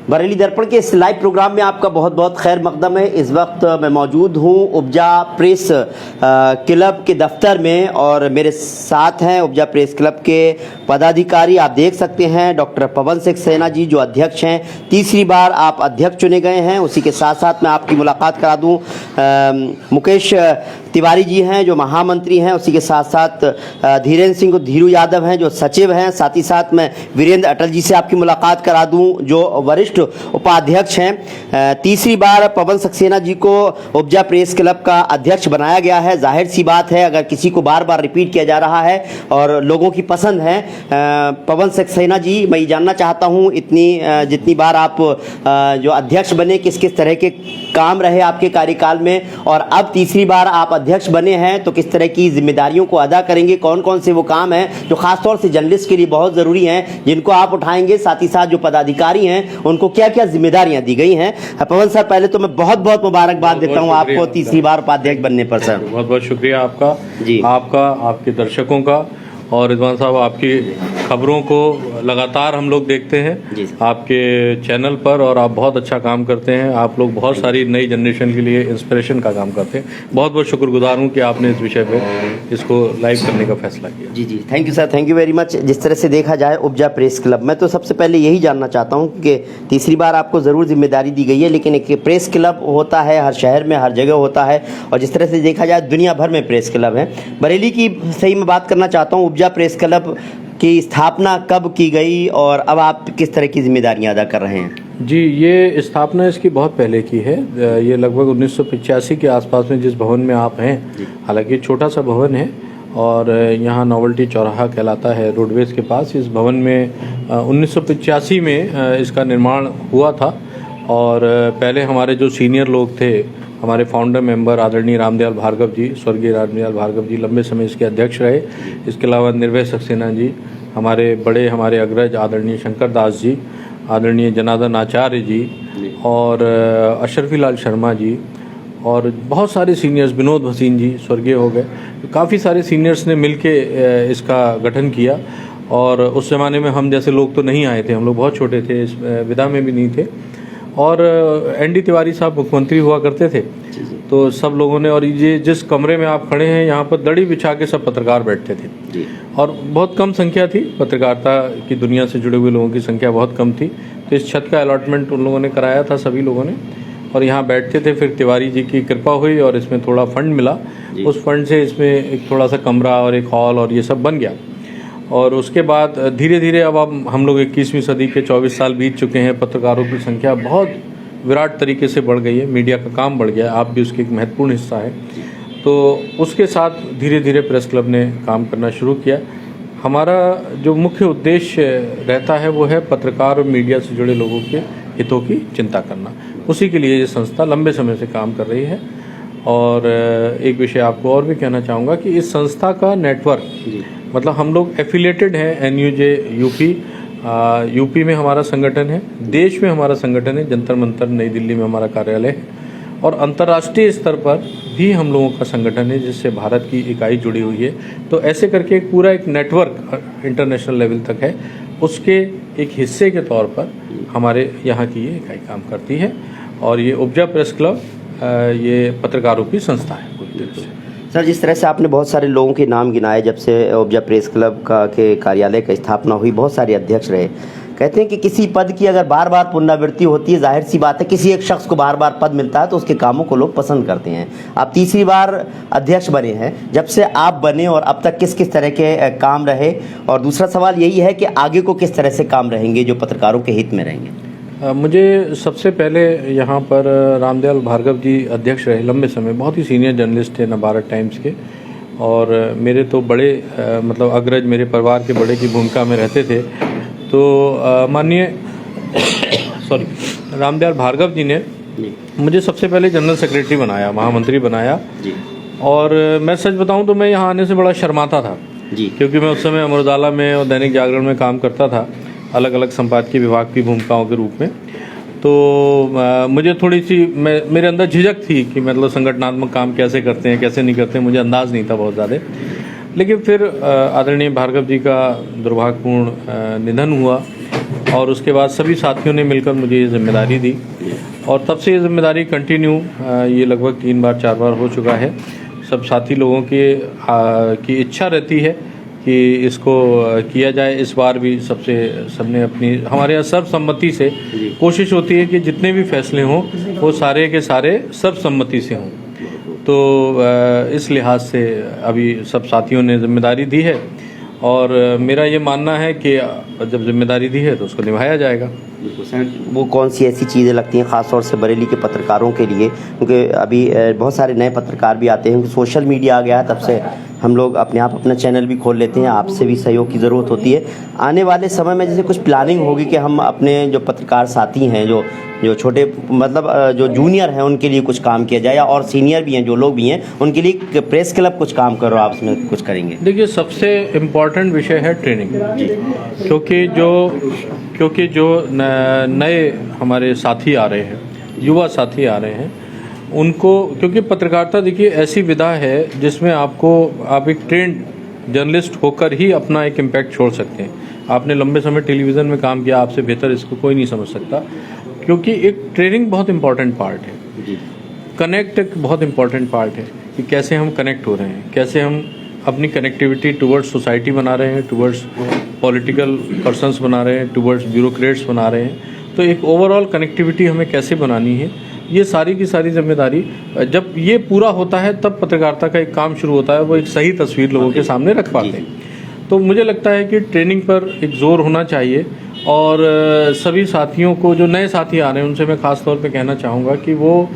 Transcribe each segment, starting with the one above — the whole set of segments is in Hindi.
बरेली दर्पण के इस लाइव प्रोग्राम में आपका बहुत बहुत खैर मकदम है। इस वक्त मैं मौजूद हूं उपजा प्रेस क्लब के दफ्तर में और मेरे साथ हैं उपजा प्रेस क्लब के पदाधिकारी। आप देख सकते हैं डॉक्टर पवन सक्सेना जी जो अध्यक्ष हैं, तीसरी बार आप अध्यक्ष चुने गए हैं। उसी के साथ साथ मैं आपकी मुलाकात करा दूं मुकेश तिवारी जी हैं जो महामंत्री हैं। उसी के साथ साथ धीरेन्द्र सिंह धीरू यादव हैं जो सचिव हैं। साथ ही साथ मैं वीरेंद्र अटल जी से आपकी मुलाकात करा दूं जो वरिष्ठ उपाध्यक्ष हैं। तीसरी बार पवन सक्सेना जी को उपजा प्रेस क्लब का अध्यक्ष बनाया गया है। जाहिर सी बात है अगर किसी को बार बार रिपीट किया जा रहा है और लोगों की पसंद है पवन सक्सेना जी, मैं ये जानना चाहता हूँ जितनी बार आप जो अध्यक्ष बने किस किस तरह के काम रहे आपके कार्यकाल में, और अब तीसरी बार आप अध्यक्ष बने हैं तो किस तरह की जिम्मेदारियों को अदा करेंगे, कौन कौन से वो काम हैं जो खासतौर से जर्नलिस्ट के लिए बहुत ज़रूरी हैं जिनको आप उठाएंगे, साथ ही साथ जो पदाधिकारी हैं उनको क्या क्या जिम्मेदारियां दी गई हैं। पवन सर, पहले तो मैं बहुत बहुत मुबारकबाद देता हूं आपको तीसरी बार उपाध्यक्ष बनने पर। सर बहुत बहुत शुक्रिया आपका जी, आपका, आपके दर्शकों का, और रिजवान साहब आपकी खबरों को लगातार हम लोग देखते हैं आपके चैनल पर, और आप बहुत अच्छा काम करते हैं। आप लोग बहुत सारी नई जनरेशन के लिए इंस्पिरेशन का काम करते हैं। बहुत बहुत शुक्रगुजार हूं कि आपने इस विषय पे इसको लाइव करने का फैसला किया। जी जी, thank you sir, thank you very much. जिस तरह से देखा जाए उपजा प्रेस क्लब में, तो सबसे पहले यही जानना चाहता हूं कि तीसरी बार आपको ज़रूर जिम्मेदारी दी गई है, लेकिन एक प्रेस क्लब होता है हर शहर में, हर जगह होता है, और जिस तरह से देखा जाए दुनिया भर में प्रेस क्लब है। बरेली की सही में बात करना चाहता हूँ, उपजा प्रेस क्लब की स्थापना कब की गई और अब आप किस तरह की जिम्मेदारियां अदा कर रहे हैं? जी, ये स्थापना इसकी बहुत पहले की है। ये लगभग 1985 के आसपास में जिस भवन में आप हैं, हालांकि छोटा सा भवन है और यहाँ नोवेल्टी चौराहा कहलाता है रोडवेज के पास। इस भवन में 1985 में इसका निर्माण हुआ था, और पहले हमारे जो सीनियर लोग थे, हमारे फाउंडर मेंबर आदरणीय रामदयाल भार्गव जी, स्वर्गीय रामदयाल भार्गव जी लंबे समय इसके अध्यक्ष रहे। इसके अलावा निर्भय सक्सेना जी, हमारे अग्रज आदरणीय शंकर दास जी, आदरणीय जनार्दन आचार्य जी, और अशरफी लाल शर्मा जी, और बहुत सारे सीनियर्स, विनोद भसीन जी स्वर्गीय हो गए। तो काफ़ी सारे सीनियर्स ने मिलके इसका गठन किया, और उस ज़माने में हम जैसे लोग तो नहीं आए थे, हम लोग बहुत छोटे थे, इस विधा में भी नहीं थे। और एनडी तिवारी साहब मुख्यमंत्री हुआ करते थे, तो सब लोगों ने, और ये जिस कमरे में आप खड़े हैं यहाँ पर दड़ी बिछा के सब पत्रकार बैठते थे, और बहुत कम संख्या थी, पत्रकारिता की दुनिया से जुड़े हुए लोगों की संख्या बहुत कम थी। तो इस छत का अलॉटमेंट उन लोगों ने कराया था सभी लोगों ने, और यहाँ बैठते थे। फिर तिवारी जी की कृपा हुई और इसमें थोड़ा फंड मिला, उस फंड से इसमें एक थोड़ा सा कमरा और एक हॉल और ये सब बन गया। और उसके बाद धीरे धीरे अब हम लोग 21वीं सदी के 24 साल बीत चुके हैं, पत्रकारों की संख्या बहुत विराट तरीके से बढ़ गई है, मीडिया का काम बढ़ गया है, आप भी उसके एक महत्वपूर्ण हिस्सा है। तो उसके साथ धीरे धीरे प्रेस क्लब ने काम करना शुरू किया। हमारा जो मुख्य उद्देश्य रहता है वो है पत्रकार और मीडिया से जुड़े लोगों के हितों की चिंता करना। उसी के लिए ये संस्था लंबे समय से काम कर रही है। और एक विषय आपको और भी कहना चाहूँगा कि इस संस्था का नेटवर्क, मतलब हम लोग एफिलिएटेड हैं एनयूजे यूपी में हमारा संगठन है, देश में हमारा संगठन है, जंतर मंतर नई दिल्ली में हमारा कार्यालय है, और अंतर्राष्ट्रीय स्तर पर भी हम लोगों का संगठन है जिससे भारत की इकाई जुड़ी हुई है। तो ऐसे करके एक पूरा एक नेटवर्क इंटरनेशनल लेवल तक है, उसके एक हिस्से के तौर पर हमारे यहाँ की ये इकाई काम करती है। और ये उपजा प्रेस क्लब ये पत्रकारों की संस्था है पूरी तरह से। सर, जिस तरह से आपने बहुत सारे लोगों के नाम गिनाए, जब से उपजा प्रेस क्लब के कार्यालय की स्थापना हुई बहुत सारे अध्यक्ष रहे। कहते हैं कि किसी पद की अगर बार बार पुनरावृत्ति होती है, जाहिर सी बात है किसी एक शख्स को बार बार पद मिलता है तो उसके कामों को लोग पसंद करते हैं। आप तीसरी बार अध्यक्ष बने हैं, जब से आप बने और अब तक किस किस तरह के काम रहे, और दूसरा सवाल यही है कि आगे को किस तरह से काम रहेंगे जो पत्रकारों के हित में रहेंगे? मुझे सबसे पहले यहाँ पर रामदयाल भार्गव जी अध्यक्ष रहे लंबे समय, बहुत ही सीनियर जर्नलिस्ट थे नवभारत टाइम्स के, और मेरे तो बड़े मतलब अग्रज मेरे परिवार के बड़े की भूमिका में रहते थे। तो माननीय रामदयाल भार्गव जी ने मुझे सबसे पहले जनरल सेक्रेटरी बनाया, महामंत्री बनाया। और मैं सच बताऊं तो मैं यहाँ आने से बड़ा शर्माता था, क्योंकि मैं उस समय अमर उजाला में और दैनिक जागरण में काम करता था, अलग अलग संपादकीय विभाग की भूमिकाओं के रूप में। तो मुझे थोड़ी सी मेरे अंदर झिझक थी कि मतलब संगठनात्मक काम कैसे करते हैं, कैसे नहीं करते हैं, मुझे अंदाज़ नहीं था बहुत ज़्यादा। लेकिन फिर आदरणीय भार्गव जी का दुर्भाग्यपूर्ण निधन हुआ, और उसके बाद सभी साथियों ने मिलकर मुझे ये जिम्मेदारी दी और तब से ये जिम्मेदारी कंटिन्यू ये लगभग 3-4 बार हो चुका है। सब साथी लोगों की इच्छा रहती है कि इसको किया जाए। इस बार भी सबने अपनी हमारे यहाँ सर्वसम्मति से कोशिश होती है कि जितने भी फैसले हों वो सारे के सारे सर्वसम्मति से हों। तो इस लिहाज से अभी सब साथियों ने जिम्मेदारी दी है और मेरा ये मानना है कि जब जिम्मेदारी दी है तो उसको निभाया जाएगा। बिल्कुल सर, वो कौन सी ऐसी चीज़ें लगती हैं ख़ास तौर से बरेली के पत्रकारों के लिए, क्योंकि अभी बहुत सारे नए पत्रकार भी आते हैं, सोशल मीडिया आ गया है, तब से हम लोग अपने आप अपना चैनल भी खोल लेते हैं, आपसे भी सहयोग की ज़रूरत होती है। आने वाले समय में जैसे कुछ प्लानिंग होगी कि हम अपने जो पत्रकार साथी हैं, जो छोटे मतलब जो जूनियर हैं उनके लिए कुछ काम किया जाए, या और सीनियर भी हैं जो लोग भी हैं उनके लिए प्रेस क्लब कुछ काम करो, आप उसमें कुछ करेंगे? देखिए, सबसे इम्पॉर्टेंट विषय है ट्रेनिंग, क्योंकि जो नए हमारे साथी आ रहे हैं, युवा साथी आ रहे हैं, उनको, क्योंकि पत्रकारिता देखिए ऐसी विधा है जिसमें आप एक ट्रेंड जर्नलिस्ट होकर ही अपना एक इम्पैक्ट छोड़ सकते हैं। आपने लंबे समय टेलीविज़न में काम किया, आपसे बेहतर इसको कोई नहीं समझ सकता, क्योंकि एक ट्रेनिंग बहुत इंपॉर्टेंट पार्ट है। कनेक्ट एक बहुत इंपॉर्टेंट पार्ट है कि कैसे हम कनेक्ट हो रहे हैं, कैसे हम अपनी कनेक्टिविटी टुवर्ड्स सोसाइटी बना रहे हैं, टुवर्ड्स पॉलिटिकल पर्सन्स बना रहे हैं, टुवर्ड्स ब्यूरोक्रेट्स बना रहे हैं। तो एक ओवरऑल कनेक्टिविटी हमें कैसे बनानी है, ये सारी की सारी जिम्मेदारी जब ये पूरा होता है तब पत्रकारिता का एक काम शुरू होता है, वो एक सही तस्वीर लोगों के सामने रख पाते हैं। तो मुझे लगता है कि ट्रेनिंग पर एक जोर होना चाहिए और सभी साथियों को, जो नए साथी आ रहे हैं, उनसे मैं ख़ास तौर पे कहना चाहूँगा कि वो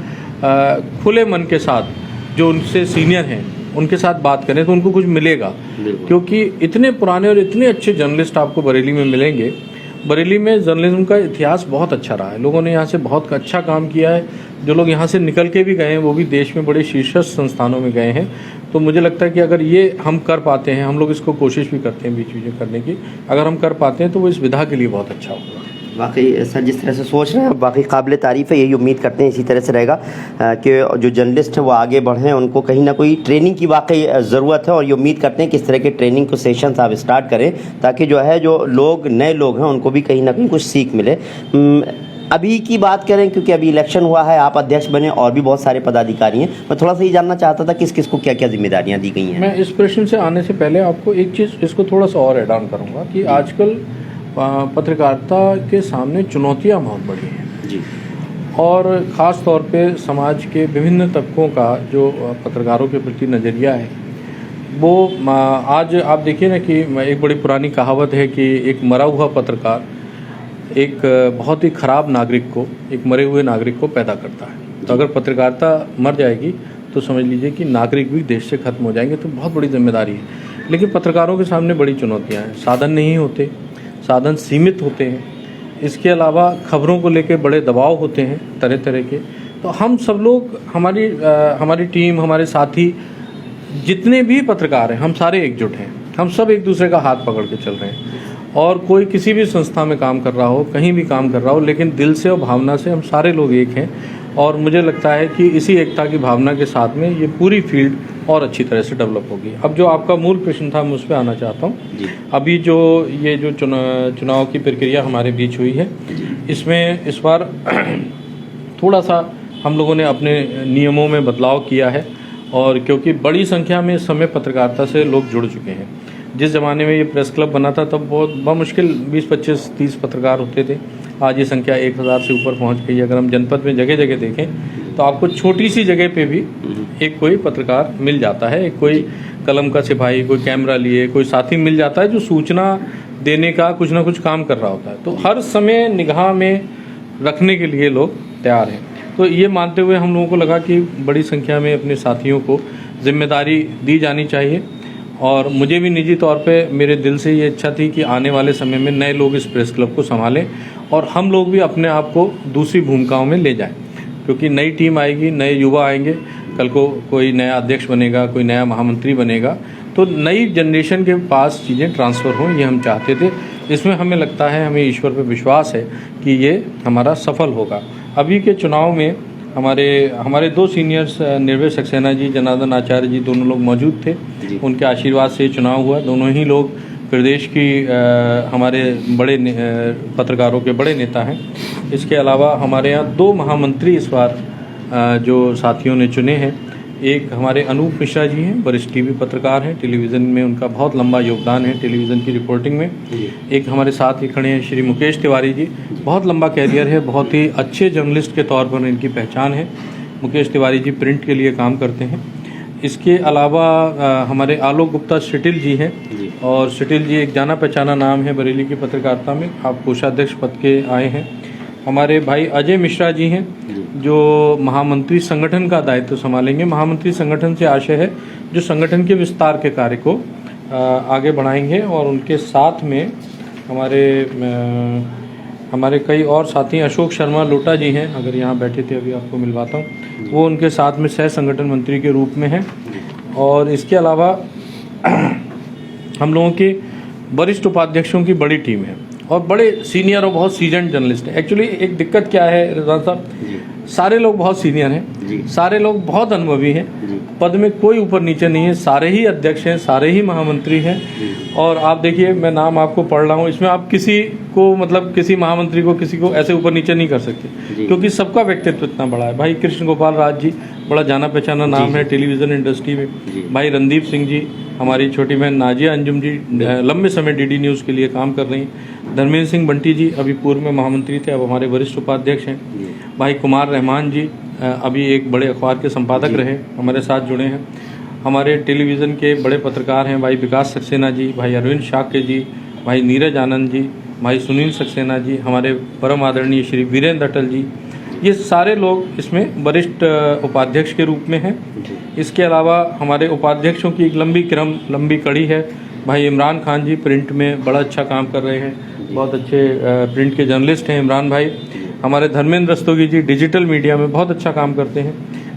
खुले मन के साथ जो उनसे सीनियर हैं उनके साथ बात करें तो उनको कुछ मिलेगा, क्योंकि इतने पुराने और इतने अच्छे जर्नलिस्ट आपको बरेली में मिलेंगे। बरेली में जर्नलिज्म का इतिहास बहुत अच्छा रहा है, लोगों ने यहाँ से बहुत अच्छा काम किया है। जो लोग यहाँ से निकल के भी गए हैं वो भी देश में बड़े शीर्षस्थ संस्थानों में गए हैं। तो मुझे लगता है कि अगर ये हम कर पाते हैं, हम लोग इसको कोशिश भी करते हैं बीच बीच में करने की, अगर हम कर पाते हैं तो वो इस विधा के लिए बहुत अच्छा होगा। वाकई सर, जिस तरह से सोच रहे हैं वाकई काबिल तारीफ़ है। यही उम्मीद करते हैं इसी तरह से रहेगा कि जो जर्नलिस्ट हैं वो आगे बढ़ें, उनको कहीं ना कोई ट्रेनिंग की वाकई ज़रूरत है, और ये उम्मीद करते हैं कि इस तरह के ट्रेनिंग को सेशंस आप स्टार्ट करें ताकि जो है जो लोग नए लोग हैं उनको भी कहीं ना कहीं कुछ सीख मिले। अभी की बात करें, क्योंकि अभी इलेक्शन हुआ है, आप अध्यक्ष बने और भी बहुत सारे पदाधिकारी हैं, मैं थोड़ा सा ये जानना चाहता था किस किस को क्या क्या जिम्मेदारियाँ दी गई हैं। मैं इस प्रश्न से आने से पहले आपको एक चीज़, इसको थोड़ा सा और ऐड ऑन करूँगा कि आजकल पत्रकारिता के सामने चुनौतियां बहुत बड़ी हैं जी, और ख़ास तौर पे समाज के विभिन्न तबकों का जो पत्रकारों के प्रति नज़रिया है वो आज आप देखिए ना कि एक बड़ी पुरानी कहावत है कि एक मरा हुआ पत्रकार एक बहुत ही ख़राब नागरिक को, एक मरे हुए नागरिक को पैदा करता है। तो अगर पत्रकारिता मर जाएगी तो समझ लीजिए कि नागरिक भी देश से ख़त्म हो जाएंगे। तो बहुत बड़ी जिम्मेदारी है, लेकिन पत्रकारों के सामने बड़ी चुनौतियाँ हैं। साधन नहीं होते, साधन सीमित होते हैं, इसके अलावा खबरों को लेकर बड़े दबाव होते हैं तरह तरह के। तो हम सब लोग, हमारी टीम, हमारे साथी जितने भी पत्रकार हैं, हम सारे एकजुट हैं, हम सब एक दूसरे का हाथ पकड़ के चल रहे हैं। और कोई किसी भी संस्था में काम कर रहा हो, कहीं भी काम कर रहा हो, लेकिन दिल से और भावना से हम सारे लोग एक हैं। और मुझे लगता है कि इसी एकता की भावना के साथ में ये पूरी फील्ड और अच्छी तरह से डेवलप होगी। अब जो आपका मूल प्रश्न था मैं उस पर आना चाहता हूँ। अभी जो चुनाव की प्रक्रिया हमारे बीच हुई है, इसमें इस बार थोड़ा सा हम लोगों ने अपने नियमों में बदलाव किया है, और क्योंकि बड़ी संख्या में इस समय पत्रकारिता से लोग जुड़ चुके हैं। जिस ज़माने में ये प्रेस क्लब बना था तब बहुत मुश्किल 20, 25, 30 पत्रकार होते थे। आज ये संख्या 1000 से ऊपर पहुंच गई। अगर हम जनपद में जगह जगह देखें तो आपको छोटी सी जगह पे भी एक कोई पत्रकार मिल जाता है, एक कोई कलम का सिपाही, कोई कैमरा लिए, कोई साथी मिल जाता है जो सूचना देने का कुछ ना कुछ काम कर रहा होता है। तो हर समय निगाह में रखने के लिए लोग तैयार हैं। तो ये मानते हुए हम लोगों को लगा कि बड़ी संख्या में अपने साथियों को जिम्मेदारी दी जानी चाहिए, और मुझे भी निजी तौर पे मेरे दिल से ये इच्छा थी कि आने वाले समय में नए लोग इस प्रेस क्लब को संभालें और हम लोग भी अपने आप को दूसरी भूमिकाओं में ले जाएं, क्योंकि नई टीम आएगी, नए युवा आएंगे, कल को कोई नया अध्यक्ष बनेगा, कोई नया महामंत्री बनेगा, तो नई जनरेशन के पास चीज़ें ट्रांसफ़र हों, ये हम चाहते थे। इसमें हमें लगता है, हमें ईश्वर पर विश्वास है कि ये हमारा सफल होगा। अभी के चुनाव में हमारे 2 सीनियर्स निर्भय सक्सेना जी, जनार्दन आचार्य जी, दोनों लोग मौजूद थे। उनके आशीर्वाद से चुनाव हुआ। दोनों ही लोग प्रदेश की हमारे बड़े पत्रकारों के बड़े नेता हैं। इसके अलावा हमारे यहाँ 2 महामंत्री इस बार जो साथियों ने चुने हैं। एक हमारे अनूप मिश्रा जी हैं, वरिष्ठ टीवी पत्रकार हैं, टेलीविज़न में उनका बहुत लंबा योगदान है टेलीविज़न की रिपोर्टिंग में। एक हमारे साथ ही खड़े हैं श्री मुकेश तिवारी जी, बहुत लंबा कैरियर है, बहुत ही अच्छे जर्नलिस्ट के तौर पर इनकी पहचान है। मुकेश तिवारी जी प्रिंट के लिए काम करते हैं। इसके अलावा हमारे आलोक गुप्ता सिटिल जी हैं, और सिटिल जी एक जाना पहचाना नाम है बरेली की पत्रकारिता में, आप कोषाध्यक्ष पद के आए हैं। हमारे भाई अजय मिश्रा जी हैं, जो महामंत्री संगठन का दायित्व संभालेंगे। महामंत्री संगठन से आशय है जो संगठन के विस्तार के कार्य को आगे बढ़ाएंगे। और उनके साथ में हमारे कई और साथी, अशोक शर्मा लोटा जी हैं, अगर यहाँ बैठे थे अभी आपको मिलवाता हूँ, वो उनके साथ में सह संगठन मंत्री के रूप में हैं। और इसके अलावा हम लोगों के वरिष्ठ उपाध्यक्षों की बड़ी टीम है और बड़े सीनियर और बहुत सीजन्ड जर्नलिस्ट हैं। एक्चुअली एक दिक्कत क्या है रिजवान साहब, सारे लोग बहुत सीनियर हैं, सारे लोग बहुत अनुभवी हैं, पद में कोई ऊपर नीचे नहीं है, सारे ही अध्यक्ष हैं, सारे ही महामंत्री हैं। और आप देखिए, मैं नाम आपको पढ़ रहा हूँ, इसमें आप किसी को मतलब किसी महामंत्री को किसी को ऐसे ऊपर नीचे नहीं कर सकते, क्योंकि सबका व्यक्तित्व इतना बड़ा है। भाई कृष्ण गोपाल राज जी, बड़ा जाना पहचाना नाम है टेलीविज़न इंडस्ट्री में। भाई रणदीप सिंह जी, हमारी छोटी बहन नाजिया अंजुम जी लंबे समय डीडी न्यूज़ के लिए काम कर रही हैं। धर्मेंद्र सिंह बंटी जी अभी पूर्व में महामंत्री थे, अब हमारे वरिष्ठ उपाध्यक्ष हैं। भाई कुमार रहमान जी अभी एक बड़े अखबार के संपादक रहे, हमारे साथ जुड़े हैं। हमारे टेलीविज़न के बड़े पत्रकार हैं भाई विकास सक्सेना जी, भाई अरविंद शाक्य जी, भाई नीरज आनंद जी, भाई सुनील सक्सेना जी, हमारे परम आदरणीय श्री वीरेंद्र अटल जी, ये सारे लोग इसमें वरिष्ठ उपाध्यक्ष के रूप में हैं। इसके अलावा हमारे उपाध्यक्षों की एक लंबी कड़ी है। भाई इमरान खान जी प्रिंट में बड़ा अच्छा काम कर रहे हैं, बहुत अच्छे प्रिंट के जर्नलिस्ट हैं इमरान भाई। हमारे धर्मेंद्र रस्तोगी जी डिजिटल मीडिया में बहुत अच्छा काम करते हैं।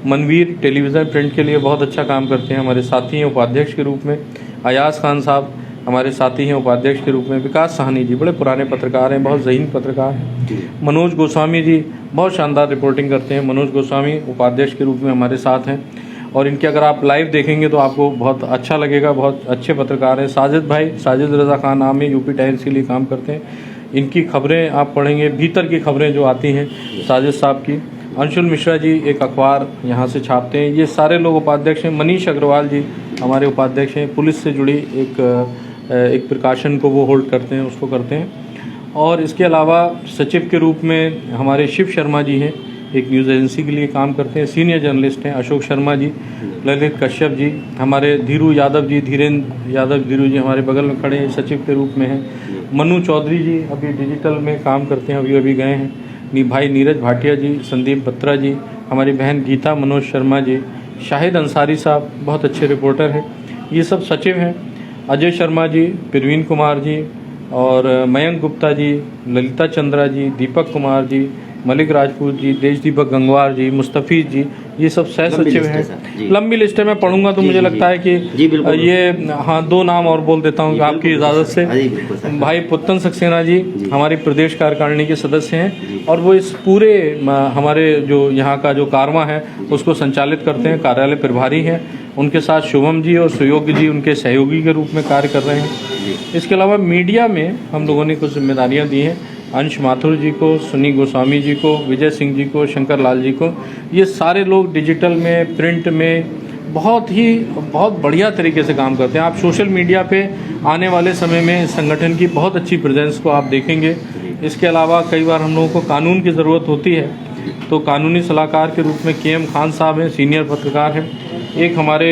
मनवीर टेलीविज़न प्रिंट के लिए बहुत अच्छा काम करते हैं, हमारे साथी हैं उपाध्यक्ष के रूप में। अयाज खान साहब हमारे साथी हैं उपाध्यक्ष के रूप में। विकास साहनी जी बड़े पुराने पत्रकार हैं, बहुत ज़हीन पत्रकार हैं। मनोज गोस्वामी जी बहुत शानदार रिपोर्टिंग करते हैं, मनोज गोस्वामी उपाध्यक्ष के रूप में हमारे साथ हैं। और इनके अगर आप लाइव देखेंगे तो आपको बहुत अच्छा लगेगा, बहुत अच्छे पत्रकार हैं। साजिद भाई, साजिद रज़ा खान नाम है, यूपी टाइम्स के लिए काम करते हैं। इनकी खबरें आप पढ़ेंगे, भीतर की खबरें जो आती हैं साजिद साहब की। अंशुल मिश्रा जी एक अखबार यहाँ से छापते हैं। ये सारे लोग उपाध्यक्ष हैं। मनीष अग्रवाल जी हमारे उपाध्यक्ष हैं, पुलिस से जुड़ी एक प्रकाशन को वो होल्ड करते हैं, उसको करते हैं। और इसके अलावा सचिव के रूप में हमारे शिव शर्मा जी हैं, एक न्यूज़ एजेंसी के लिए काम करते हैं, सीनियर जर्नलिस्ट हैं। अशोक शर्मा जी, ललित कश्यप जी, हमारे धीरेन्द्र यादव जी हमारे बगल में खड़े हैं, सचिव के रूप में हैं। मनु चौधरी जी अभी डिजिटल में काम करते हैं, अभी गए हैं। भाई नीरज भाटिया जी, संदीप बत्रा जी, हमारी बहन गीता मनोज शर्मा जी, शाहिद अंसारी साहब बहुत अच्छे रिपोर्टर हैं, ये सब सचिव हैं। अजय शर्मा जी, प्रवीण कुमार जी, और मयंक गुप्ता जी, ललिता चंद्रा जी, दीपक कुमार जी, मलिक राजपूत जी, देशदीपक गंगवार जी, मुस्तफ़ीज़ जी, ये सब सह सचिव हैं। लंबी लिस्ट है, मैं पढ़ूंगा तो मुझे लगता है कि ये हाँ 2 नाम और बोल देता हूँ आपकी इजाज़त से। भाई पुत्तन सक्सेना जी हमारी प्रदेश कार्यकारिणी के सदस्य हैं, और वो इस पूरे हमारे जो यहाँ का जो कारवां है उसको संचालित करते हैं, कार्यालय प्रभारी हैं। उनके साथ शुभम जी और सुयोग जी उनके सहयोगी के रूप में कार्य कर रहे हैं। इसके अलावा मीडिया में हम लोगों ने कुछ जिम्मेदारियाँ दी हैं, अंश माथुर जी को, सुनी गोस्वामी जी को, विजय सिंह जी को, शंकर लाल जी को। ये सारे लोग डिजिटल में, प्रिंट में बहुत बढ़िया तरीके से काम करते हैं। आप सोशल मीडिया पे आने वाले समय में संगठन की बहुत अच्छी प्रेजेंस को आप देखेंगे। इसके अलावा कई बार हम लोगों को कानून की ज़रूरत होती है, तो कानूनी सलाहकार के रूप में KM खान साहब हैं, सीनियर पत्रकार हैं। एक हमारे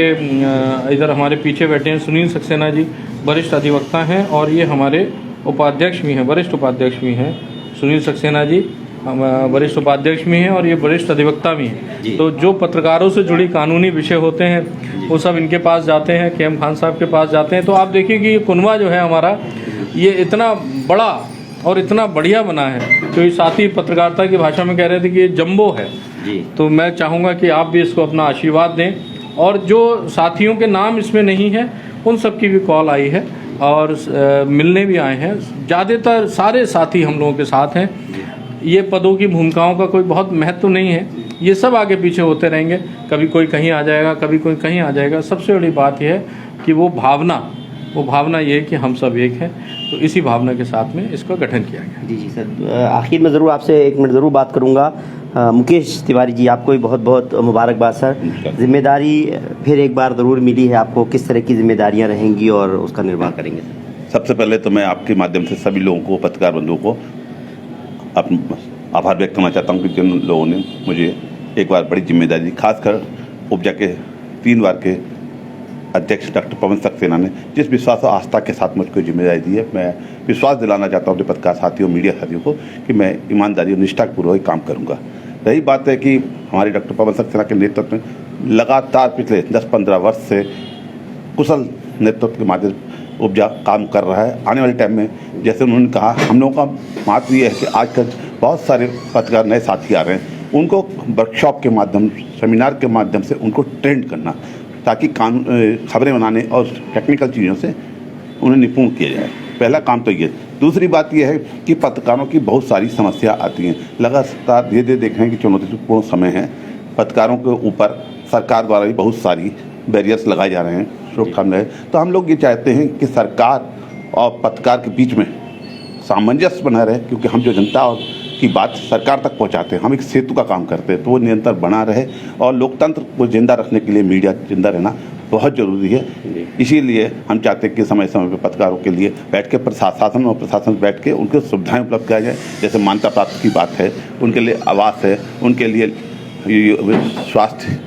इधर हमारे पीछे बैठे हैं सुनील सक्सेना जी, वरिष्ठ अधिवक्ता हैं, और ये हमारे उपाध्यक्ष भी हैं, वरिष्ठ उपाध्यक्ष भी हैं। सुनील सक्सेना जी वरिष्ठ उपाध्यक्ष भी हैं और ये वरिष्ठ अधिवक्ता भी हैं। तो जो पत्रकारों से जुड़ी कानूनी विषय होते हैं वो सब इनके पास जाते हैं, KM खान साहब के पास जाते हैं। तो आप देखिए कि ये कुनवा जो है हमारा, ये इतना बड़ा और इतना बढ़िया बना है, तो साथी पत्रकारिता की भाषा में कह रहे थे कि ये जंबो है। तो मैं चाहूँगा कि आप भी इसको अपना आशीर्वाद दें, और जो साथियों के नाम इसमें नहीं है उन सब की भी कॉल आई है और मिलने भी आए हैं। ज़्यादातर सारे साथी हम लोगों के साथ हैं। ये पदों की भूमिकाओं का कोई बहुत महत्व नहीं है, ये सब आगे पीछे होते रहेंगे, कभी कोई कहीं आ जाएगा, कभी कोई कहीं आ जाएगा। सबसे बड़ी बात यह है कि वो भावना वो भावना ये है कि हम सब एक हैं, तो इसी भावना के साथ में इसका गठन किया गया। जी सर, आखिर में ज़रूर आपसे 1 मिनट ज़रूर बात करूँगा। मुकेश तिवारी जी, आपको भी बहुत बहुत मुबारकबाद सर। जिम्मेदारी फिर एक बार ज़रूर मिली है आपको, किस तरह की जिम्मेदारियाँ रहेंगी और उसका निर्वाह करेंगे सर? सबसे पहले तो मैं आपके माध्यम से सभी लोगों को, पत्रकार बंधुओं को अपना आभार व्यक्त करना चाहता हूँ कि जिन लोगों ने मुझे एक बार बड़ी जिम्मेदारी दी, खासकर उपजा के 3 बार के अध्यक्ष डॉक्टर पवन सक्सेना ने जिस विश्वास और आस्था के साथ मुझको जिम्मेदारी दी है, मैं विश्वास दिलाना चाहता हूँ अपने पत्रकार साथियों, मीडिया साथियों को कि मैं ईमानदारी और निष्ठापूर्वक काम करूँगा। रही बात है कि हमारे डॉक्टर पवन सक्सेना के नेतृत्व में लगातार पिछले 10-15 वर्ष से कुशल नेतृत्व के माध्यम से उपजा काम कर रहा है। आने वाले टाइम में जैसे उन्होंने कहा, हम लोगों का महत्व ये है कि आजकल बहुत सारे पत्रकार नए साथी आ रहे हैं, उनको वर्कशॉप के माध्यम, सेमिनार के माध्यम से उनको ट्रेंड करना, ताकि खबरें बनाने और टेक्निकल चीज़ों से उन्हें निपुण किया जाए। पहला काम तो ये। दूसरी बात यह है कि पत्रकारों की बहुत सारी समस्या आती हैं। लगातार धीरे देख रहे हैं कि चुनौतीपूर्ण समय है, पत्रकारों के ऊपर सरकार द्वारा भी बहुत सारी बैरियर्स लगाए जा रहे हैं, रोकथाम रहे। तो हम लोग ये चाहते हैं कि सरकार और पत्रकार के बीच में सामंजस्य बना रहे, क्योंकि हम जो जनता की बात सरकार तक पहुंचाते हैं, हम एक सेतु का काम करते हैं, तो वो निरंतर बना रहे। और लोकतंत्र को जिंदा रखने के लिए मीडिया जिंदा रहना बहुत ज़रूरी है। इसीलिए हम चाहते हैं कि समय समय पर पत्रकारों के लिए बैठ के शासन और प्रशासन बैठ के उनको सुविधाएं उपलब्ध कराई जाए। जैसे मान्यता प्राप्त की बात है, उनके लिए आवास है, उनके लिए स्वास्थ्य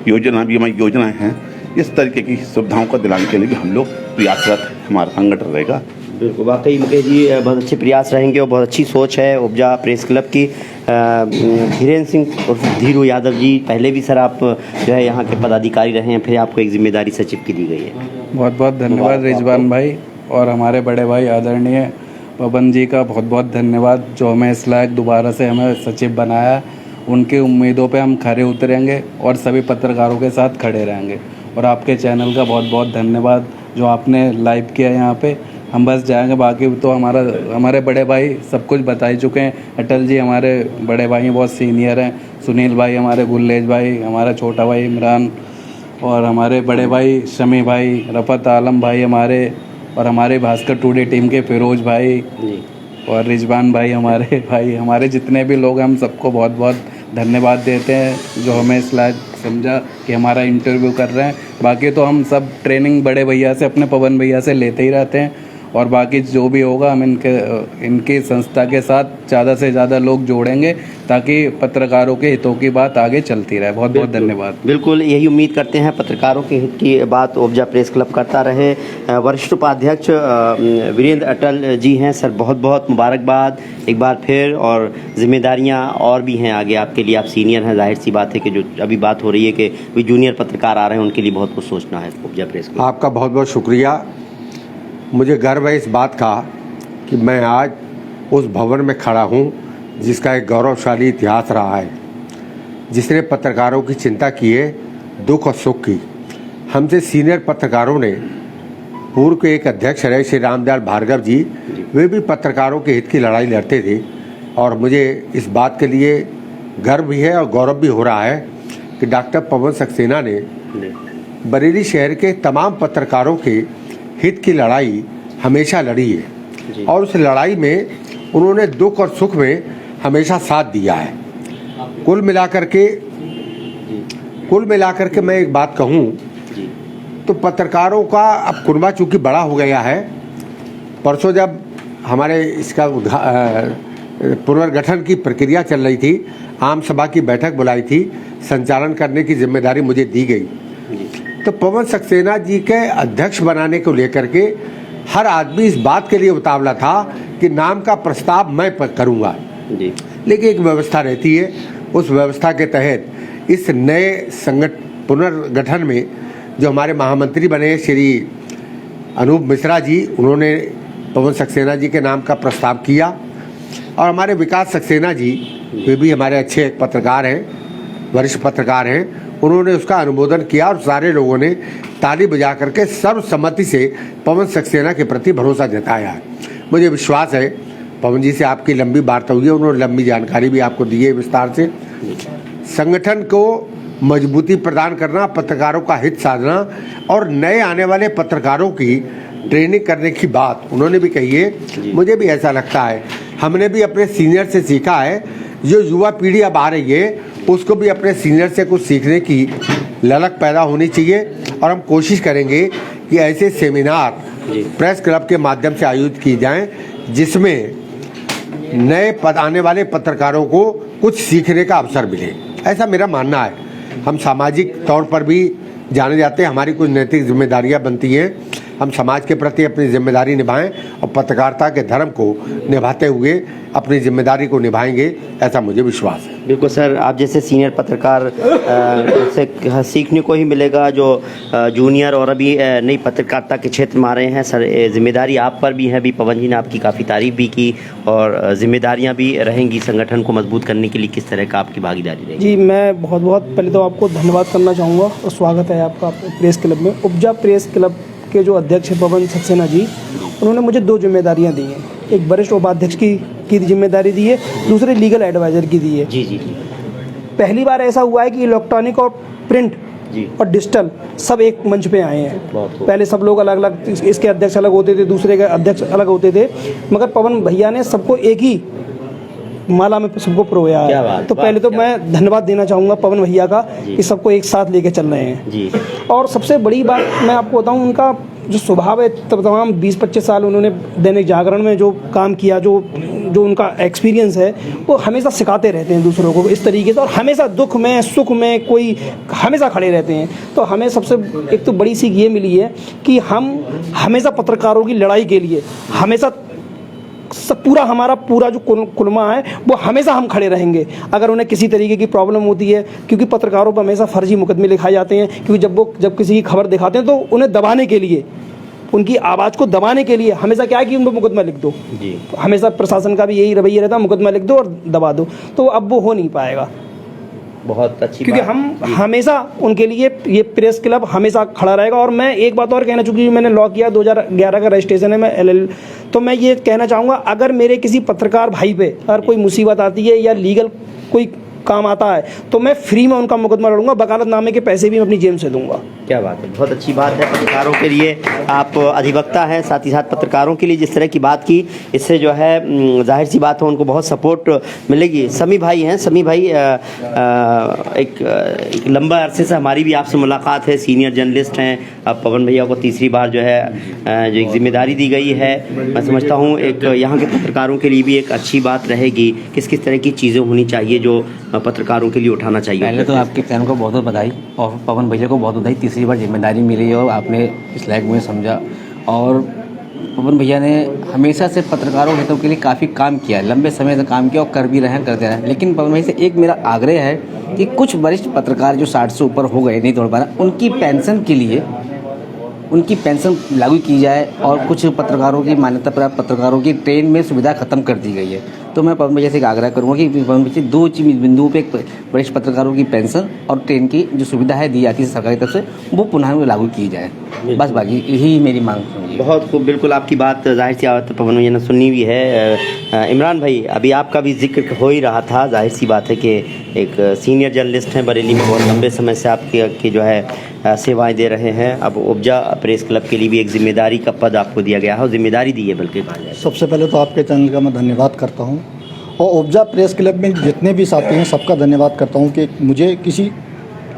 योजना, बीमा योजनाएँ हैं। इस तरीके की सुविधाओं को दिलाने के लिए भी हम लोग प्रयासरत, हमारा संगठन रहेगा। बिल्कुल, वाकई मुकेश जी बहुत अच्छे प्रयास रहेंगे और बहुत अच्छी सोच है उपजा प्रेस क्लब की। धीरेन्द्र सिंह और धीरू यादव जी, पहले भी सर आप जो है यहाँ के पदाधिकारी रहे हैं, फिर आपको एक जिम्मेदारी सचिव की दी गई है। बहुत बहुत धन्यवाद रिजवान भाई, और हमारे बड़े भाई आदरणीय पवन जी का बहुत बहुत धन्यवाद, जो हमें इस लायक दोबारा से हमें सचिव बनाया। उनकी उम्मीदों पे हम खरे उतरेंगे और सभी पत्रकारों के साथ खड़े रहेंगे। और आपके चैनल का बहुत बहुत धन्यवाद जो आपने लाइव किया यहाँ पे। हम बस जाएंगे, बाकी तो हमारे बड़े भाई सब कुछ बता ही चुके हैं। अटल जी हमारे बड़े भाई हैं, बहुत सीनियर हैं। सुनील भाई हमारे, गुल्लेज भाई हमारा छोटा भाई इमरान, और हमारे बड़े भाई शमी भाई, रफ़त आलम भाई हमारे, और हमारे भास्कर टुडे टीम के फिरोज भाई और रिजवान भाई हमारे भाई, हमारे जितने भी लोग हैं, हम सबको बहुत बहुत धन्यवाद देते हैं जो हमें इस लायक समझा कि हमारा इंटरव्यू कर रहे हैं। बाकी तो हम सब ट्रेनिंग बड़े भैया से, अपने पवन भैया से लेते ही रहते हैं, और बाकी जो भी होगा हम इनकी संस्था के साथ ज़्यादा से ज़्यादा लोग जोड़ेंगे, ताकि पत्रकारों के हितों की बात आगे चलती रहे। बहुत बहुत धन्यवाद। बिल्कुल, यही उम्मीद करते हैं पत्रकारों के हित की बात उपजा प्रेस क्लब करता रहे। वरिष्ठ उपाध्यक्ष वीरेंद्र अटल जी हैं सर, बहुत बहुत मुबारकबाद एक बार फिर, और जिम्मेदारियां और भी हैं आगे आपके लिए। आप सीनियर हैं, जाहिर सी बात है कि जो अभी बात हो रही है कि भी जूनियर पत्रकार आ रहे हैं, उनके लिए बहुत कुछ सोचना है उपजा प्रेस क्लब। आपका बहुत बहुत शुक्रिया। मुझे गर्व है इस बात का कि मैं आज उस भवन में खड़ा हूँ जिसका एक गौरवशाली इतिहास रहा है, जिसने पत्रकारों की चिंता की है, दुख और सुख की। हमसे सीनियर पत्रकारों ने, पूर्व के एक अध्यक्ष रहे श्री रामदयाल भार्गव जी, वे भी पत्रकारों के हित की लड़ाई लड़ते थे। और मुझे इस बात के लिए गर्व भी है और गौरव भी हो रहा है कि डॉक्टर पवन सक्सेना ने बरेली शहर के तमाम पत्रकारों के हित की लड़ाई हमेशा लड़ी है, और उस लड़ाई में उन्होंने दुख और सुख में हमेशा साथ दिया है। कुल मिलाकर के मैं एक बात कहूँ तो पत्रकारों का अब कुनबा चूँकि बड़ा हो गया है। परसों जब हमारे इसका पुनर्गठन की प्रक्रिया चल रही थी, आम सभा की बैठक बुलाई थी, संचालन करने की जिम्मेदारी मुझे दी गई, तो पवन सक्सेना जी के अध्यक्ष बनाने को लेकर के हर आदमी इस बात के लिए उतावला था कि नाम का प्रस्ताव मैं करूंगा। लेकिन एक व्यवस्था रहती है, उस व्यवस्था के तहत इस नए पुनर्गठन में जो हमारे महामंत्री बने श्री अनूप मिश्रा जी, उन्होंने पवन सक्सेना जी के नाम का प्रस्ताव किया, और हमारे विकास सक्सेना जी, वे भी हमारे अच्छे एक पत्रकार हैं, वरिष्ठ पत्रकार हैं, उन्होंने उसका अनुमोदन किया, और सारे लोगों ने ताली बजा करके सर्वसम्मति से पवन सक्सेना के प्रति भरोसा जताया है। मुझे विश्वास है पवन जी से आपकी लंबी वार्ता हुई है, उन्होंने लंबी जानकारी भी आपको दी है विस्तार से। संगठन को मजबूती प्रदान करना, पत्रकारों का हित साधना और नए आने वाले पत्रकारों की ट्रेनिंग करने की बात उन्होंने भी कही है, मुझे भी ऐसा लगता है। हमने भी अपने सीनियर से सीखा है, जो युवा पीढ़ी अब आ रही है उसको भी अपने सीनियर से कुछ सीखने की ललक पैदा होनी चाहिए, और हम कोशिश करेंगे कि ऐसे सेमिनार प्रेस क्लब के माध्यम से आयोजित किए जाएं, जिसमें नए आने वाले पत्रकारों को कुछ सीखने का अवसर मिले, ऐसा मेरा मानना है। हम सामाजिक तौर पर भी जाने जाते हैं, हमारी कुछ नैतिक जिम्मेदारियां बनती हैं, हम समाज के प्रति अपनी जिम्मेदारी निभाएं और पत्रकारिता के धर्म को निभाते हुए अपनी जिम्मेदारी को निभाएंगे, ऐसा मुझे विश्वास है। बिल्कुल सर, आप जैसे सीनियर पत्रकार से सीखने को ही मिलेगा, जो जूनियर और अभी नई पत्रकारिता के क्षेत्र में आ रहे हैं। सर, जिम्मेदारी आप पर भी है। अभी पवन जी ने आपकी काफ़ी तारीफ भी की, और जिम्मेदारियां भी रहेंगी संगठन को मजबूत करने के लिए। किस तरह का आपकी भागीदारी रहेगी? जी, मैं बहुत बहुत पहले तो आपको धन्यवाद करना चाहूँगा और स्वागत है आपका प्रेस क्लब में। उपजा प्रेस क्लब के जो अध्यक्ष हैं पवन सक्सेना जी, उन्होंने मुझे 2 जिम्मेदारियां दी हैं। एक वरिष्ठ उपाध्यक्ष की जिम्मेदारी दी है, दूसरी लीगल एडवाइज़र की दी है। जी जी। पहली बार ऐसा हुआ है कि इलेक्ट्रॉनिक और प्रिंट और डिजिटल सब एक मंच पे आए हैं। पहले सब लोग अलग अलग, इसके अध्यक्ष अलग होते थे, दूसरे के अध्यक्ष अलग होते थे, मगर पवन भैया ने सबको एक ही माला में सबको परोया है। तो पहले तो मैं धन्यवाद देना चाहूँगा पवन भैया का कि सबको एक साथ लेके चल रहे हैं जी। और सबसे बड़ी बात मैं आपको बताऊँ, उनका जो स्वभाव है, तमाम 20-25 साल उन्होंने दैनिक जागरण में जो काम किया, जो उनका एक्सपीरियंस है, वो हमेशा सिखाते रहते हैं दूसरों को इस तरीके से, और हमेशा दुख में सुख में कोई हमेशा खड़े रहते हैं। तो हमें सबसे एक तो बड़ी सीख ये मिली है कि हम हमेशा पत्रकारों की लड़ाई के लिए हमेशा हमारा पूरा जो कुलमा है वो हमेशा हम खड़े रहेंगे अगर उन्हें किसी तरीके की प्रॉब्लम होती है, क्योंकि पत्रकारों पर हमेशा फर्जी मुकदमे लिखाए जाते हैं। क्योंकि जब किसी की खबर दिखाते हैं तो उन्हें दबाने के लिए, उनकी आवाज़ को दबाने के लिए हमेशा क्या है कि उन पर मुकदमा लिख दो जी। हमेशा प्रशासन का भी यही रवैया रहता है, मुकदमा लिख दो और दबा दो। तो अब वो हो नहीं पाएगा। बहुत अच्छी, क्योंकि हम हमेशा उनके लिए, ये प्रेस क्लब हमेशा खड़ा रहेगा। और मैं एक बात और कहना, चूँकि मैंने लॉ किया 2011 का रजिस्ट्रेशन है, मैं LL, तो मैं ये कहना चाहूँगा, अगर मेरे किसी पत्रकार भाई पे अगर कोई मुसीबत आती है या लीगल कोई काम आता है तो मैं फ्री में उनका मुकदमा लड़ूंगा, वकालतनामे के पैसे भी मैं अपनी जेब से दूंगा। क्या बात है, बहुत अच्छी बात है। पत्रकारों के लिए आप अधिवक्ता हैं, साथ ही साथ पत्रकारों के लिए जिस तरह की बात की, इससे जो है जाहिर सी बात है उनको बहुत सपोर्ट मिलेगी। समी भाई हैं, समी भाई एक लंबा अरसे से हमारी भी आपसे मुलाकात है, सीनियर जर्नलिस्ट हैं। अब पवन भैया को तीसरी बार जो है जो एक जिम्मेदारी दी गई है, मैं समझता हूँ एक यहाँ के पत्रकारों के लिए भी एक अच्छी बात रहेगी। किस किस तरह की चीज़ें होनी चाहिए जो पत्रकारों के लिए उठाना चाहिए? पहले तो आपके चैनल को बहुत बहुत बधाई और पवन भैया को बहुत बधाई, तीसरी बार जिम्मेदारी मिली और आपने इस लायक मुझे समझा। और पवन भैया ने हमेशा से पत्रकारों के हितों के लिए काफ़ी काम किया, लंबे समय से काम किया और कर भी रहे हैं, करते रहे। लेकिन पवन भैया से एक मेरा आग्रह है कि कुछ वरिष्ठ पत्रकार जो 60 से ऊपर हो गए, नहीं तोड़ पा रहा, उनकी पेंशन के लिए उनकी पेंशन लागू की जाए। और कुछ पत्रकारों की मान्यता प्राप्त पत्रकारों की ट्रेन में सुविधा खत्म कर दी गई है। तो मैं पवन भैया से एक आग्रह करूँगा कि पवन भैया 2 बिंदुओं पे वरिष्ठ पत्रकारों की पेंशन और ट्रेन की जो सुविधा है दी जाती है सरकार की तरफ से, वो पुनः लागू की जाए। बस बाकी यही मेरी मांग है। बहुत खूब, बिल्कुल आपकी बात जाहिर सी बात पवन भैया ने सुनी भी है। इमरान भाई, अभी आपका भी जिक्र हो ही रहा था, जाहिर सी बात है कि एक सीनियर जर्नलिस्ट हैं, बरेली में बहुत लंबे समय से आपकी जो है सेवाएं दे रहे हैं। अब उपजा प्रेस क्लब के लिए भी एक जिम्मेदारी का पद आपको दिया गया है, और जिम्मेदारी दी है बल्कि कहा जाए। सबसे पहले तो आपके चैनल का मैं धन्यवाद करता हूं, और उपजा प्रेस क्लब में जितने भी साथी हैं सबका धन्यवाद करता हूं कि मुझे किसी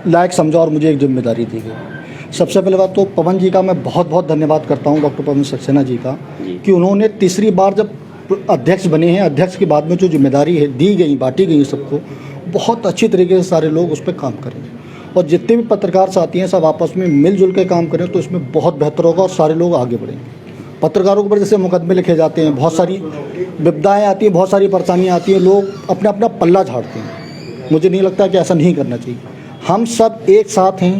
लायक समझा और मुझे एक जिम्मेदारी दी गई। सबसे पहले बात तो पवन जी का मैं बहुत बहुत धन्यवाद करता हूं, डॉक्टर पवन सक्सेना जी का, कि उन्होंने तीसरी बार जब अध्यक्ष बने हैं, अध्यक्ष के बाद में जो जिम्मेदारी है दी गई, बांटी गई सबको, बहुत अच्छी तरीके से सारे लोग उस पर काम करेंगे। और जितने भी पत्रकार साथी हैं सब आपस में मिलजुल के काम करें तो इसमें बहुत बेहतर होगा और सारे लोग आगे बढ़ेंगे। पत्रकारों के ऊपर जैसे मुकदमे लिखे जाते हैं, बहुत सारी विपदाएं आती हैं, बहुत सारी परेशानियां आती हैं, लोग अपना अपना पल्ला झाड़ते हैं। मुझे नहीं लगता कि ऐसा नहीं करना चाहिए। हम सब एक साथ हैं,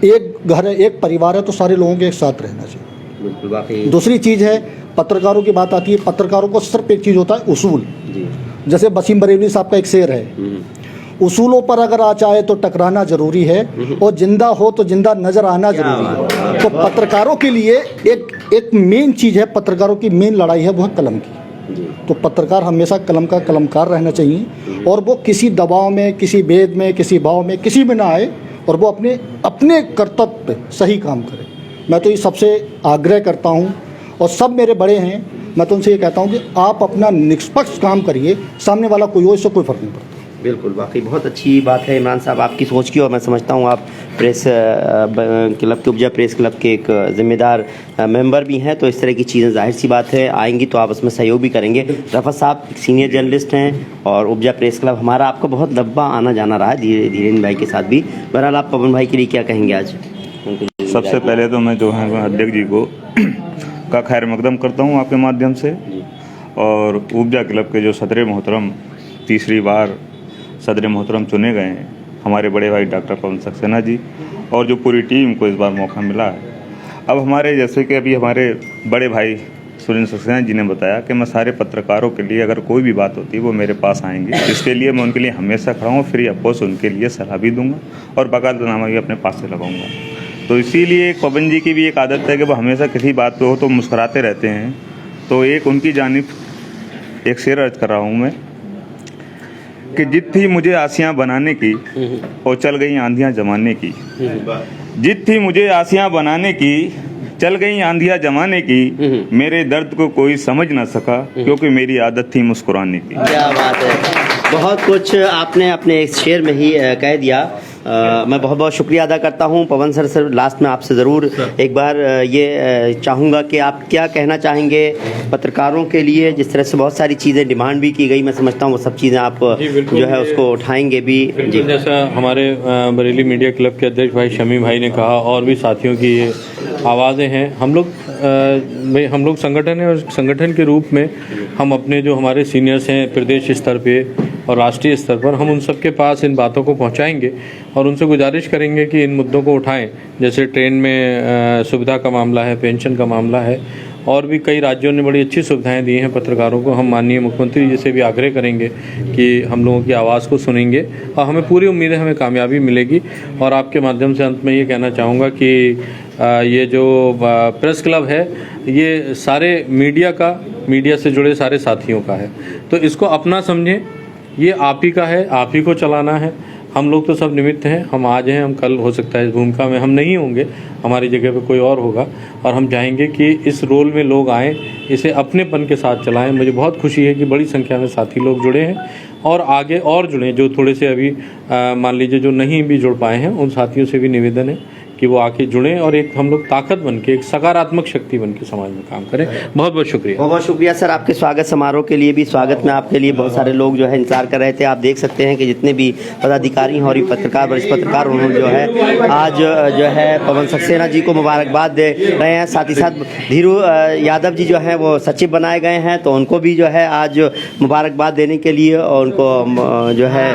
एक घर है, एक परिवार है, तो सारे लोगों के एक साथ रहना चाहिए। दूसरी चीज़ है, पत्रकारों की बात आती है, पत्रकारों को सिर्फ एक चीज़ होता है, उसूल। जैसे वसीम बरेली साहब का एक शेर है, उसूलों पर अगर आ चाहे तो टकराना जरूरी है, और जिंदा हो तो जिंदा नजर आना जरूरी है। तो पत्रकारों के लिए एक मेन चीज़ है, पत्रकारों की मेन लड़ाई है, वो है कलम की। तो पत्रकार हमेशा कलम का कलमकार रहना चाहिए, और वो किसी दबाव में, किसी भेद में, किसी भाव में, किसी में ना आए, और वो अपने कर्तव्य पे सही काम करे। मैं तो ये सबसे आग्रह करता हूँ, और सब मेरे बड़े हैं, मैं तो उनसे ये कहता हूँ कि आप अपना निष्पक्ष काम करिए, सामने वाला कोई हो इससे कोई फ़र्क नहीं पड़ता। बिल्कुल, वाकई बहुत अच्छी बात है इमरान साहब आपकी सोच की, और मैं समझता हूँ आप प्रेस क्लब के उपजा प्रेस क्लब के एक ज़िम्मेदार मेंबर भी हैं, तो इस तरह की चीज़ें जाहिर सी बात है आएंगी तो आप उसमें सहयोग भी करेंगे। रफ़त साहब एक सीनियर जर्नलिस्ट हैं और उपजा प्रेस क्लब हमारा आपका बहुत लंबा आना जाना रहा है धीरेन्द्र भाई के साथ भी। बहरहाल आप पवन भाई के लिए क्या कहेंगे आज? सबसे पहले तो मैं जो है अध्यक्ष जी को का खैर मकदम करता हूँ आपके माध्यम से, और उपजा क्लब के जो सदर मोहतरम तीसरी बार सदर मोहतरम चुने गए हैं हमारे बड़े भाई डॉक्टर पवन सक्सेना जी, और जो पूरी टीम को इस बार मौका मिला है। अब हमारे जैसे कि अभी हमारे बड़े भाई सुरेंद्र सक्सेना जी ने बताया कि मैं सारे पत्रकारों के लिए अगर कोई भी बात होती है वो मेरे पास आएंगे, इसके लिए मैं उनके लिए हमेशा खड़ा हूँ, फ्री ऑफ कॉस्ट उनके लिए सलाह भी दूंगा और बाकायदानामा भी अपने पास से लगाऊंगा। तो इसीलिए पवन जी की भी एक आदत है कि वो हमेशा किसी बात पे हो तो मुस्कुराते रहते हैं। तो एक उनकी जानिब एक शेर अर्ज कर रहा हूँ मैं कि जिद थी मुझे आसियाँ बनाने की और चल गई आंधियाँ जमाने की, जिद थी मुझे आसियाँ बनाने की चल गई आंधियाँ जमाने की, मेरे दर्द को कोई समझ ना सका क्योंकि मेरी आदत थी मुस्कुराने की। क्या बात है, बहुत कुछ आपने अपने एक शेर में ही कह दिया। मैं बहुत बहुत शुक्रिया अदा करता हूं पवन सर लास्ट में आपसे ज़रूर एक बार ये चाहूँगा कि आप क्या कहना चाहेंगे पत्रकारों के लिए, जिस तरह से बहुत सारी चीज़ें डिमांड भी की गई, मैं समझता हूँ वो सब चीज़ें आप जो है उसको उठाएंगे भी। जी, जैसा हमारे बरेली मीडिया क्लब के अध्यक्ष भाई शमी भाई ने कहा, और भी साथियों की ये आवाज़ें हैं। हम लोग संगठन है, और संगठन के रूप में हम अपने जो हमारे सीनियर्स हैं प्रदेश स्तर पे और राष्ट्रीय स्तर पर, हम उन सब के पास इन बातों को पहुंचाएंगे और उनसे गुजारिश करेंगे कि इन मुद्दों को उठाएं। जैसे ट्रेन में सुविधा का मामला है, पेंशन का मामला है, और भी कई राज्यों ने बड़ी अच्छी सुविधाएं दी हैं पत्रकारों को। हम माननीय मुख्यमंत्री जी से भी आग्रह करेंगे कि हम लोगों की आवाज़ को सुनेंगे, और हमें पूरी उम्मीद है हमें कामयाबी मिलेगी। और आपके माध्यम से अंत में ये कहना चाहूँगा कि ये जो प्रेस क्लब है ये सारे मीडिया से जुड़े सारे साथियों का है, तो इसको अपना समझें। ये आप ही का है, आप ही को चलाना है। हम लोग तो सब निमित्त हैं, हम आज हैं, हम कल हो सकता है इस भूमिका में हम नहीं होंगे, हमारी जगह पे कोई और होगा, और हम चाहेंगे कि इस रोल में लोग आएँ, इसे अपनेपन के साथ चलाएं। मुझे बहुत खुशी है कि बड़ी संख्या में साथी लोग जुड़े हैं, और आगे और जुड़ें। जो थोड़े से अभी मान लीजिए जो नहीं भी जुड़ पाए हैं, उन साथियों से भी निवेदन है कि वो आके जुड़ें और एक हम लोग ताकत बन के, एक सकारात्मक शक्ति बन के समाज में काम करें। बहुत बहुत शुक्रिया। बहुत बहुत शुक्रिया सर, आपके स्वागत समारोह के लिए भी। स्वागत में आपके लिए बहुत सारे लोग जो है इंतजार कर रहे थे। आप देख सकते हैं कि जितने भी पदाधिकारी हैं और पत्रकार, वरिष्ठ पत्रकार, उन्होंने जो है आज जो है पवन सक्सेना जी को मुबारकबाद दे रहे हैं। साथ ही साथ धीरू यादव जी जो हैं वो सचिव बनाए गए हैं, तो उनको भी जो है आज मुबारकबाद देने के लिए और उनको जो है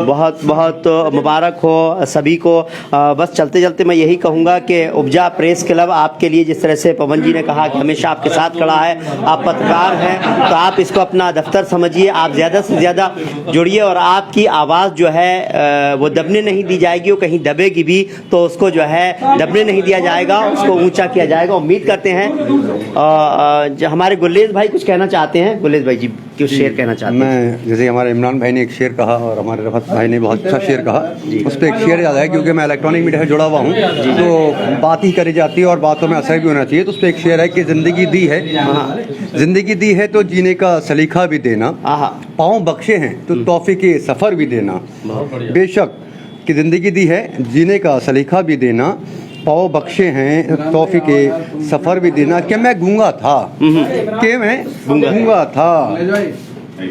बहुत बहुत मुबारक हो सभी को। बस चलते चलते मैं यही कहूँगा कि उपजा प्रेस क्लब आपके लिए, जिस तरह से पवन जी ने कहा कि हमेशा आपके साथ खड़ा है, आप पत्रकार हैं तो आप इसको अपना दफ्तर समझिए, आप ज़्यादा से ज़्यादा जुड़िए, और आपकी आवाज़ जो है वो दबने नहीं दी जाएगी। वो कहीं दबेगी भी तो उसको जो है दबने नहीं दिया जाएगा, उसको ऊँचा किया जाएगा। उम्मीद करते हैं हमारे गुलेज भाई कुछ कहना चाहते हैं। गुलेज भाई जी कुछ शेर कहना चाहते हैं। मैं जैसे हमारे इमरान भाई ने एक शेर कहा और हमारे रफत भाई ने बहुत अच्छा शेर कहा, उस पर एक शेर याद है, क्योंकि मैं इलेक्ट्रॉनिक मीडिया से जुड़ा हुआ हूँ तो बात ही करी जाती है और बातों में असर भी होना चाहिए। तो उस पर एक शेर है कि जिंदगी दी है तो जीने का सलीखा भी देना, पाँव बख्शे हैं तो तौफीक के सफ़र भी देना। बेशक कि जिंदगी दी है, जीने का सलीखा भी देना, पाँव बख्शे हैं तौफीक के सफ़र भी देना। कि मैं गूंगा था, कि मैं गूंगा था,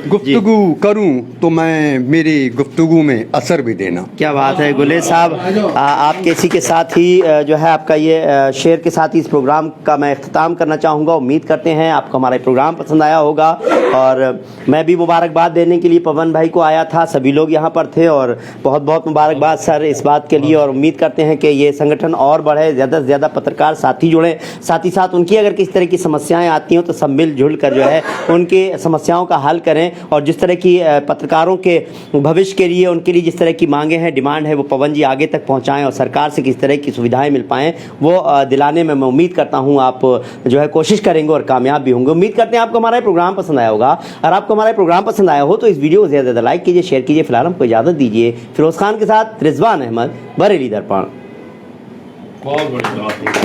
गुफ्तगू करूं तो मैं मेरी गुफ्तगू में असर भी देना। क्या बात है गुलेज साहब, आपके इसी के साथ ही जो है आपका ये शेर के साथ ही इस प्रोग्राम का मैं अख्ताम करना चाहूँगा। उम्मीद करते हैं आपको हमारा प्रोग्राम पसंद आया होगा, और मैं भी मुबारकबाद देने के लिए पवन भाई को आया था, सभी लोग यहाँ पर थे, और बहुत बहुत मुबारकबाद सर इस बात के लिए। और उम्मीद करते हैं कि ये संगठन और बढ़े, ज़्यादा से ज़्यादा पत्रकार साथी जुड़ें, साथ ही साथ उनकी अगर किस तरह की समस्याएँ आती हों तो सब मिलजुल कर जो है उनकी समस्याओं का हल करें। और जिस तरह की पत्रकारों के भविष्य के लिए, उनके लिए जिस तरह की मांगे हैं, डिमांड है, वो पवन जी आगे तक पहुंचाएं और सरकार से किस तरह की सुविधाएं मिल पाएं वो दिलाने में मैं उम्मीद करता हूं आप जो है कोशिश करेंगे और कामयाब भी होंगे। उम्मीद करते हैं आपको हमारा प्रोग्राम पसंद आया होगा। और आपको हमारा प्रोग्राम पसंद आया हो तो इस वीडियो को ज़्यादा से ज़्यादा लाइक कीजिए, शेयर कीजिए। फिलहाल हमको इजाज़त दीजिए। फिरोज़ खान के साथ रिजवान अहमद, बरेली दर्पण। बहुत बढ़िया।